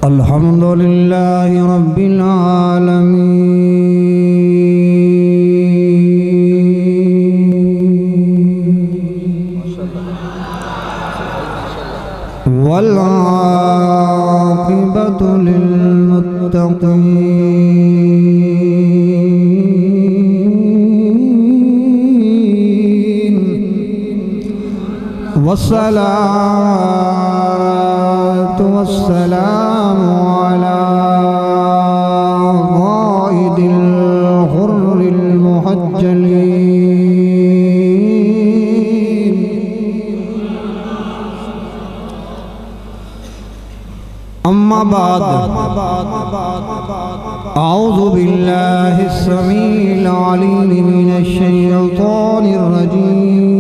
अल्हम्दुलिल्लाहि रब्बिल आलमीन वल आक़िबतु लिल मुत्तक़ीन वस्सलातु वस्सलामु अला क़ाइदिल हुर्रिल मुहज्जलीन अम्मा बाद अऊज़ु बिल्लाहिस समीइल अलीम मिनश शैतानिर रजीम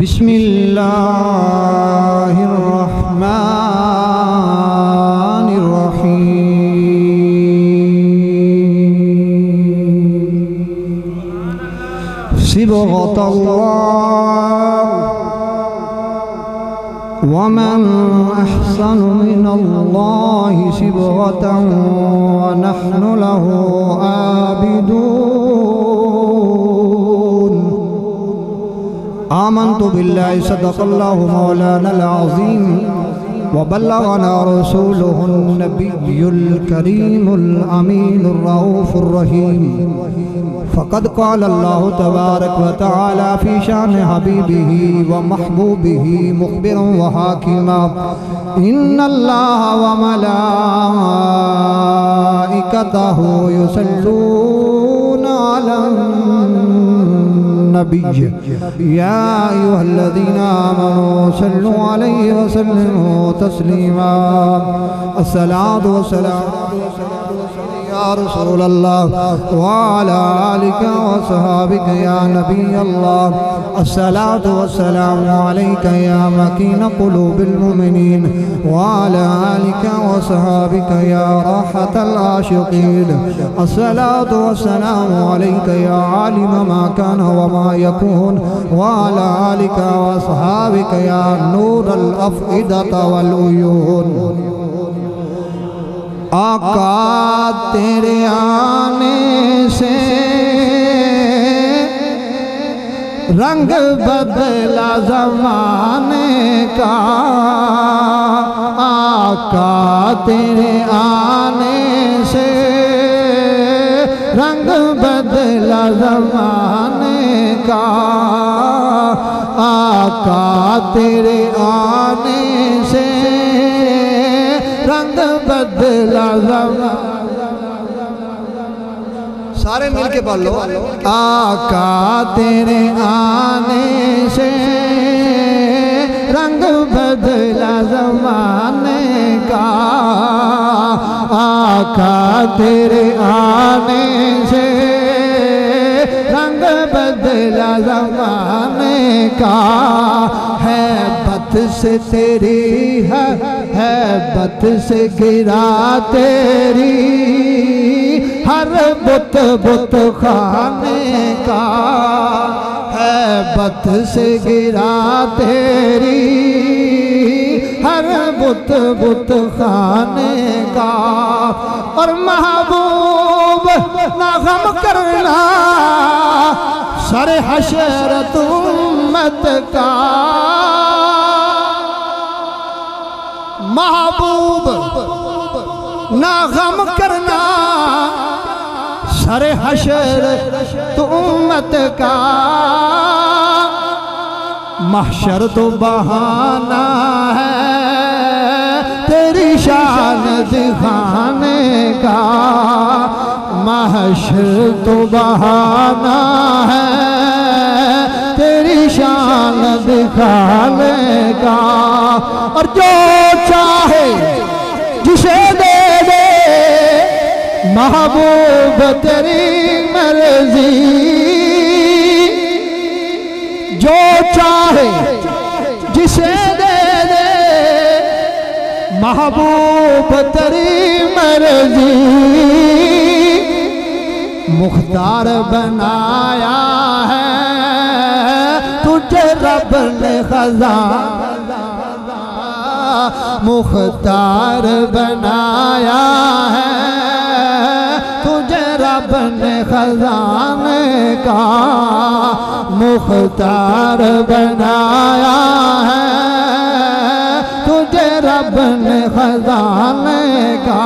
बिस्मिल्लाहिर रहमानिर रहीम सिबग़तल्लाह वमन अहसनु मिनल्लाहि सिबग़तन व नहनु लहु आबिदून आमन्तु बिल्लाहि सदक़ल्लाहु मौलानल अज़ीम व बल्लगना रसूलुहुन नबियुल करीमुल अमीनुर रऊफुर रहीम फ़क़द क़ाल अल्लाहु तबारक व तआला फ़ी शान हबीबिही व महबूबिही मुख़बिरन व हाकिमा इन्नल्लाह व मलाइकतहु युसल्लूना अलन नबिय्य या अय्युहल्लज़ीना आमनू सल्लु अलैहि व सल्लिमू तस्लीमा अस्सलातु वस्सलामु या रसूलल्लाह व अला आलिका व सहाबिका या नबी अल्लाह अस्सलातु वस्सलामु अलैका या मकीन क़ुलूबिल मुमिनीन व अला आलिका व सहाबिका या राहतल आशिक़ीन अस्सलातु वस्सलामु अलैका या आलिम मा कान व मा यकून व अला आलिका व सहाबिका या नूरल अफ़इदत वल उयून आका तेरे आने से रंग बदला ज़माने का आका तेरे आने से रंग बदला ज़माने का आका तेरे आने से रंग बदला सारे मिल के बोल लो आका तेरे आने से रंग बदला ज़माने का आका तेरे आने से रंग बदला ज़माने का है बत से तेरी है बत से गिरा तेरी हर बुत बुत खाने का है बत से गिरा तेरी हर बुत बुत खाने का और महबूब ना गम करना सरे हशर उम्मत का महबूब ना गम करना सरे हशर तो उम्मत का महशर तो बहाना है तेरी शान दिखाने का महशर तो बहाना है तेरी शान दिखाने का और जो चाहे जिसे दे दे महबूब तेरी मर्जी जो चाहे जिसे दे दे महबूब तेरी मर्जी मुख्तार बनाया है तू तुझे रब ने खजाना मुख्तार बनाया है, तुझे रब ने खजाने का मुख्तार बनाया है, तुझे रब ने खजाने का।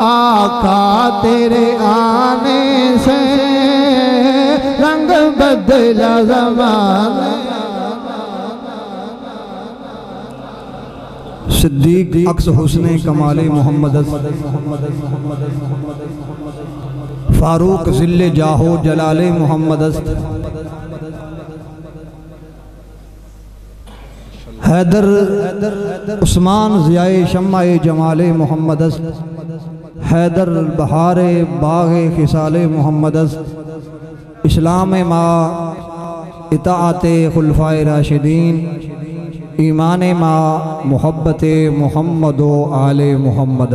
आका तेरे आने से रंग बदला ज़माने। सिद्दीक अक्स हुस्ने कमाले मोहम्मद, फारूक ज़िल्ले जाहो जलाले मोहम्मद, हैदर उस्मान ज़ियाए शम्माए जमाले मोहम्मद, हैदर बहारे बाग़े खिसाले मोहम्मद, इस्लाम मा इताअते खुलफाए राशिदीन, ईमान मा मोहब्बत मोहम्मद आले मोहम्मद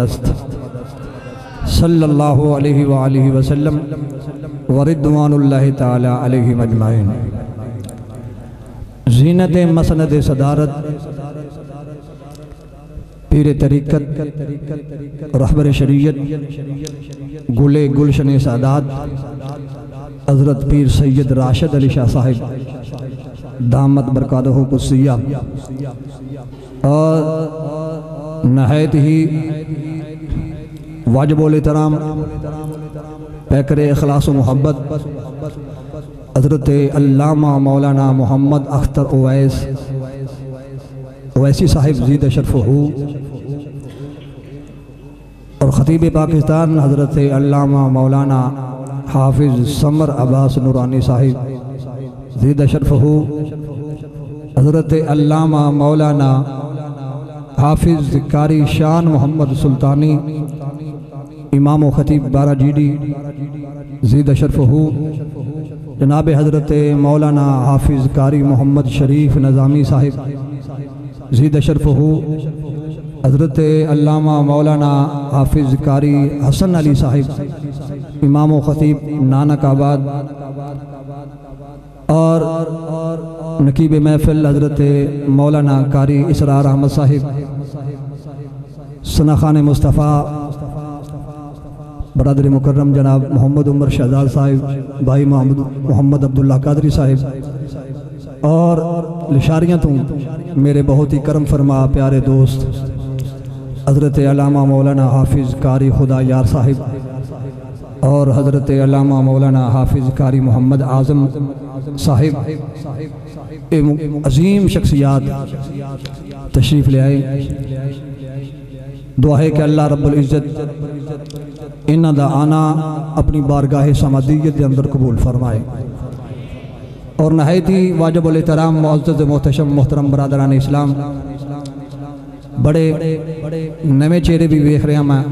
सल्लल्लाहु अलैहि वसल्लम व रिद्वानुल्लाहि ताला अलैहिम अजमाइन। ज़ीनत मसनद सदारत पीर तरीक़त रहबर शरीयत गुले गुलशन सादात हज़रत पीर सैयद राशिद अली शाह साहिब दामत बरकातहू कुस्सिया और नहायत ही वाजिबुल एहतराम पैकरे इखलास व मोहब्बत हज़रत अल्लामा मौलाना मोहम्मद अख्तर ओवैसी साहिब ज़ीद शरफ़हू और ख़तीब पाकिस्तान हज़रत अल्लामा मौलाना हाफिज़ समर अब्बास नूरानी साहिब ज़ीद शरफ़हू, हज़रत अल्लामा मौलाना हाफिज़ कारी शान मोहम्मद सुल्तानी इमाम व ख़तीब बाराजीडी ज़ीद शरफ़हू, जनाब हज़रत मौलाना हाफिज़ कारी मोहम्मद शरीफ नज़ामी साहिब ज़ीद शरफ़हू, हज़रत अल्लामा मौलाना हाफिज़ कारी हसन अली साहिब इमाम व ख़तीब नानक आबाद और नकीब महफिल हज़रत मौलाना कारी इसरार अहमद साहिब सना खान मुस्तफ़ा बरदर मुकर्रम जनाब मोहम्मद उमर शहजाद साहिब भाई मोहम्मद अब्दुल्ला कादरी साहिब और लिशारियाँ तो मेरे बहुत ही करम फरमा प्यारे दोस्त हज़रत अल्लामा मौलाना हाफिज़ कारी खुदा यार साहिब और हज़रत अल्लामा मौलाना हाफिज़ कारी मोहम्मद आज़म साहिब अजीम शख्सियात तशरीफ़ ले आए। दुआ है कि अल्लाह रब्बुल इज़्ज़त इन्हां दा आना अपनी बारगाह समादियत के अंदर कबूल फरमाए। और नहायत ही वाजिबुल एहतराम मुअज़्ज़ज़ मोहतशम मोहतरम बरादरान इस्लाम बड़े नवे चेहरे भी वेख रहा मैं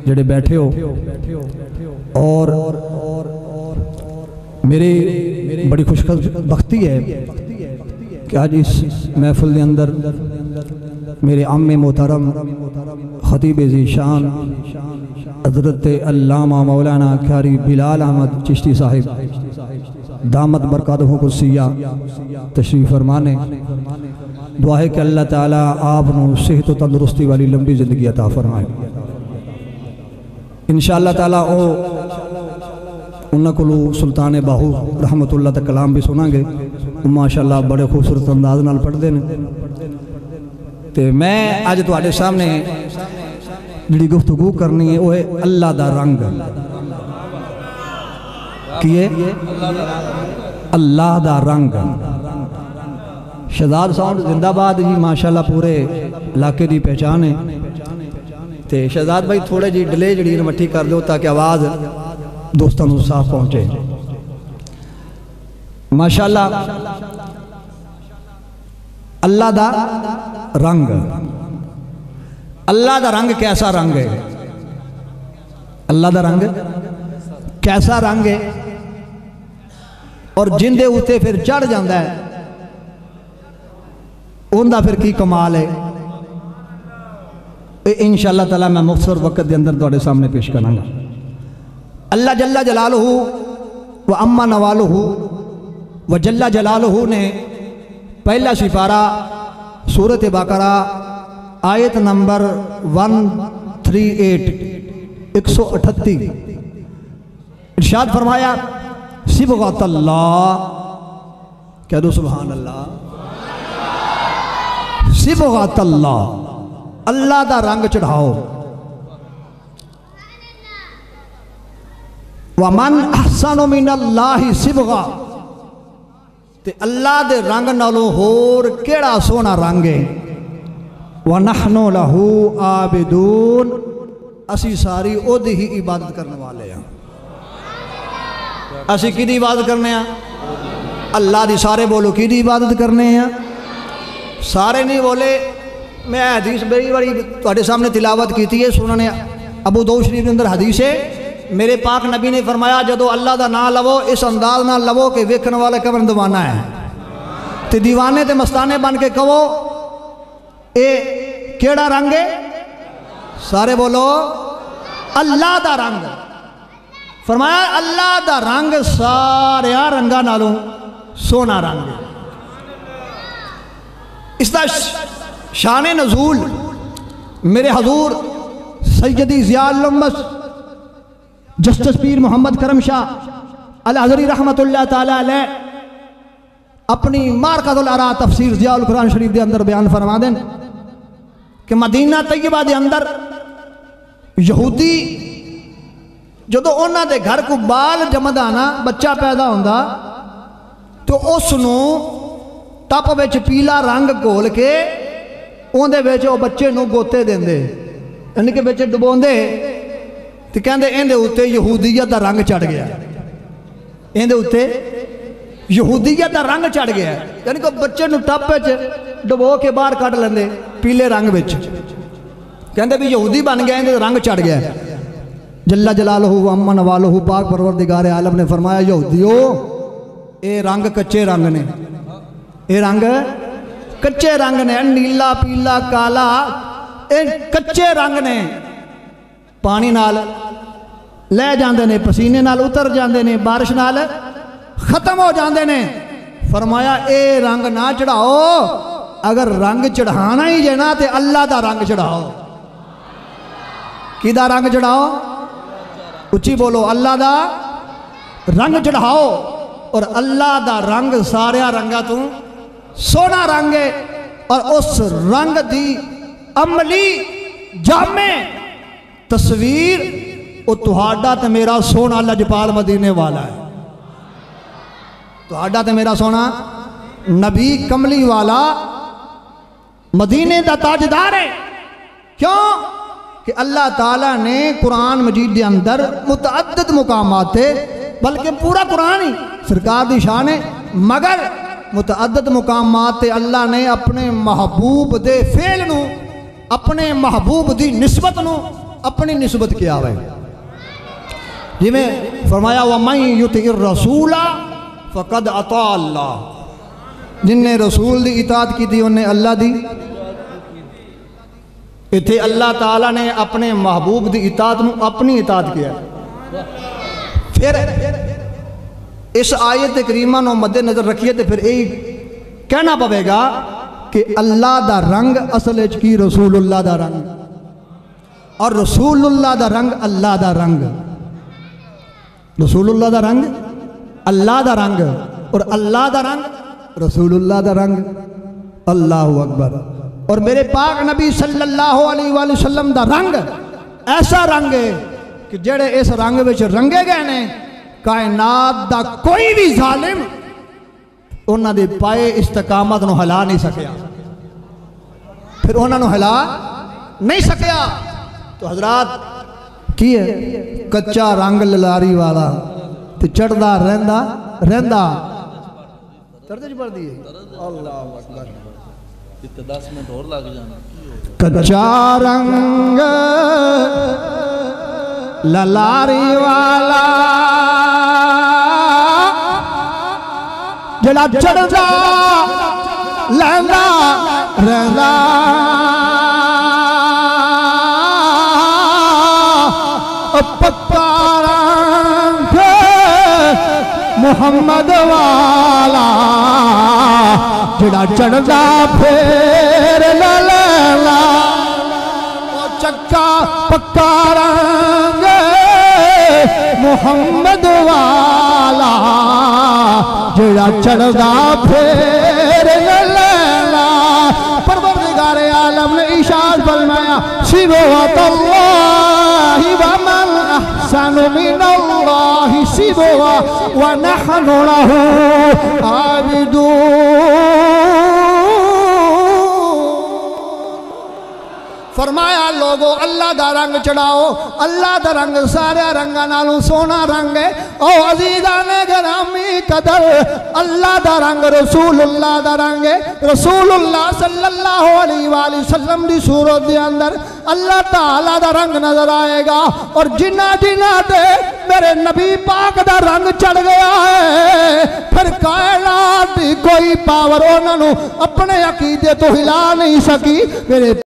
जेड़े बैठे हो और मेरी बड़ी खुशबख्ती है कि आज इस महफिल के अंदर मेरे आम्मे मोहतरम ख़तीब ज़ीशान हज़रत अल्लामा मौलाना कारी बिलाल अहमद चिश्ती साहिब दामत बरकातहू कुस्सिया तशरीफ़ फरमाने। दुआ है कि अल्लाह ताला आपनू सेहत व तंदुरुस्ती वाली लंबी ज़िंदगी अता फरमाए। इंशाअल्लाह ताला उन्होंने को सुल्तान बाहू रहमतुल्लाह तक कलाम भी सुनांगे। माशाअल्लाह बड़े खूबसूरत अंदाज नाल पढ़ते हैं। तो मैं अज तुहाडे सामने जिहड़ी गुफ्तगू करनी है वो है अल्लाह दा रंग। की है अल्लाह दा रंग। शहजाद साउंड जिंदाबाद जी माशाअल्लाह पूरे इलाके की पहचान है। तो शहजाद भाई थोड़े जी डिले जी मट्ठी कर दो ताकि आवाज़ दोस्तों को साफ पहुँचे। माशाअल्लाह अल्लाह दा रंग। अल्लाह दा रंग कैसा रंग है? अल्लाह दा रंग कैसा रंग है और जिंदे उत्ते फिर चढ़ जाता है उनका फिर की कमाल है। इंशाअल्लाह ताला मैं मुख्तसर वक्त के अंदर तुहाडे सामने पेश करांगा। अल्लाह जल्ला जलालहू व अम्मा नवालहू वजल्ला जलालहू ने पहला सिपारा सूरत बकरा आयत नंबर 138 138 इरशाद फरमाया सिबगतल्लाह, कह दो सुभान अल्लाह। सिबगतल्लाह, अल्लाह दा रंग चढ़ाओ। वमन अहसनु मिनल्लाहि सिबगा, ते अल्लाह दे रंग नालों होर केड़ा सोहना रंग है। वनहनु लहू आबिदून, असी सारी ओदी ही इबादत करने वाले हैं। असी किहदी इबादत करने हैं? अल्लाह दी। सारे बोलो किहदी इबादत करने हैं? सारे नहीं बोले। मैं हदीस बड़ी बड़ी तुहाडे सामने तिलावत की है, सुनने अबू दाऊद शरीफ के अंदर हदीस है। मेरे पाक नबी ने फरमाया जदों अल्लाह का नाम लवो इस अंदाज नाल लवो कि वेखण वाला कवन दीवाना है, तो दीवाने ते मस्ताने बन के कहो ए केड़ा रंग है? सारे बोलो अल्लाह दा रंग। फरमाया अल्लाह दा रंग सारिया रंगा नालों सोना रंग है। इसका शान नजूल मेरे हजूर सैयदी ज़ियाउल उम्मत जस्टिस पीर मोहम्मद करम शाह अल हज़री रहमतुल्लाह ताला अलैह अपनी मारकतुल आरा तफसीर ज़ियाउल कुरान शरीफ के अंदर बयान फरमा दें कि मदीना तैयबा के अंदर यहूदी जदों उन्हां दे घर को बाल जमदा ना, बच्चा पैदा होंदा, तो उसनूं टप विच पीला रंग घोल के उहदे विच वो बच्चे नूं गोते देंदे, यानी कि विच डुबोंदे, तो कहते इहदे उत्ते यहूदीयत का रंग चढ़ गया। इहदे उत्ते यहूदीयत का रंग चढ़ गया, यानी कि बच्चे नूं टप विच डुबो के बाहर कढ़ लेंदे पीले रंग विच, कहते भी यहूदी बन गया, इहदे रंग चढ़ गया। जल्ला जलालहू व अम्मा नवालहू पाक परवरदिगार आलम ने फरमाया यहूदियों ये रंग कच्चे रंग ने, ये रंग कच्चे रंग ने, नीला पीला काला ये कच्चे रंग ने, पानी नाल लै जाते ने, पसीने नाल उतर जाते ने, बारिश नाल खत्म हो जाते ने। फरमाया ये रंग ना चढ़ाओ, अगर रंग चढ़ाना ही जे ना तो अल्लाह का रंग चढ़ाओ। किदा रंग चढ़ाओ? उच्ची बोलो अल्लाह का रंग चढ़ाओ। और अल्लाह का रंग सारिया रंगा तू सोना रंग है, और उस रंग की अमली जामे तस्वीर वो तुहाडा ते मेरा सोना लजपाल मदीने वाला है। तुहाडा ते मेरा सोना नबी कमली वाला मदीने का ताजदार है। क्यों कि अल्लाह ताला ने कुरान मजीद के अंदर मुतअद्दिद मुकामात थे, बल्कि पूरा कुरान ही सरकार की शान है, मगर मुतअद्दिद मुकामात ते अल्लाह ने अपने महबूब दे फेल नू, अपने महबूब की निस्बत नू अपनी निस्बत किया है। जिमें फरमाया वमन युतिइर रसूला फ़क़द अता अल्लाह, जिन्हें रसूल की इताअत की थी उन्हें अल्लाह दी। इत्थे अल्लाह ताला ने अपने महबूब की इताअत नू अपनी इताअत किया। फिर इस आयत करीमा नू मद्देनजर रखिए तो फिर यही कहना पवेगा कि अल्लाह का रंग असल की रसूलुल्लाह का रंग, और रसूलुल्लाह का रंग अल्लाह का रंग, रसूलुल्लाह का रंग अल्लाह का रंग, और अल्लाह का रंग रसूलुल्लाह का रंग। अल्लाहु अकबर। और मेरे पाक नबी सल्लल्लाहु अलैहि वसल्लम का रंग ऐसा रंग है कि जेड़े इस रंग विच रंगे गए ने, कायनात का कोई भी जालिम उन्हां दे पाए इस्तकामत नूं हिला नहीं सकिया, फिर उन्हां नूं हिला नहीं सकिया। तो हजरात की है कच्चा रंग ललारी वाला ते चढ़दा रहिंदा रहिंदा तरद च पढ़दी है। अल्लाहु अकबर। 10 मिनट और लग जाना। कच्चा रंग ललारी वाला जड़ा चढ़दा लहंदा रहंदा, पक्का रंग मोहम्मद वाला जिहड़ा चढ़दा फेर लैला चक्का पक्का रंग मुहम्मद वाला जिहड़ा चढ़दा फेर लैला। परवरदिगारे आलम ने इशाद फरमाया सिबगतल्लाहि व मन अहसनु मिनल्लाहि सिबगा व नहनु लहू आबिदून। फरमाया लोगो अल्लाह दा रंग चढ़ाओ, अल्लाह दा रंग सारे रंगा नालों सोना रंग है। ओ अजीजा ने गरामी कदर अल्लाह दा रंग रसूलुल्लाह दा रंग है। रसूलुल्लाह सल्लल्लाहु अलैहि वसल्लम दी सूरत दे अंदर अल्लाह ताला दा रंग नजर आएगा और जिन्ना जिन्ना ते मेरे नबी पाक दा रंग चढ़ गया है फिर कायनात दी कोई पावर उन्होंने अपने अकीदे तो हिला नहीं सकी। मेरे